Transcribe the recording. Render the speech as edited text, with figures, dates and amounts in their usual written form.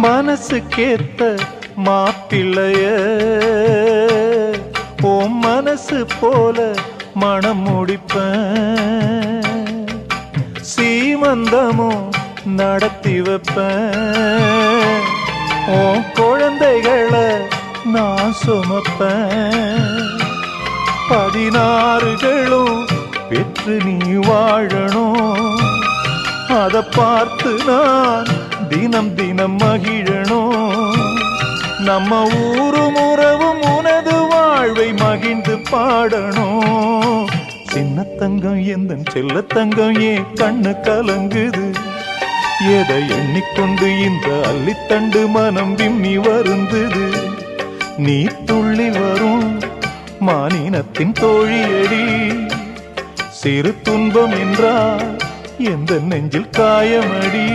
மனசுக்கேத்த மாப்பிள்ளைய ஓ மனசு போல மனம் முடிப்பேன், சீமந்தமும் நடத்தி வைப்பேன், ஓ குழந்தைகளை நான் சுமப்பேன், 16களும் பெற்று நீ வாழணும், அதை பார்த்து நான் தினம் தினம் மகிழணும், நம்ம ஊரும் உறவும் உனது வாழ்வை மகிழ்ந்து பாடணும். சின்ன தங்கம் எந்த செல்ல தங்கம் ஏன் கண்ணு கலங்குது, எதை எண்ணிக்கொண்டு இந்த அள்ளித்தண்டு மனம் விம்மி வருந்தது, நீ துள்ளி வரும் மானினத்தின் தோழியடி, சிறு துன்பம் என்றால் எந்த நெஞ்சில் காயமடி.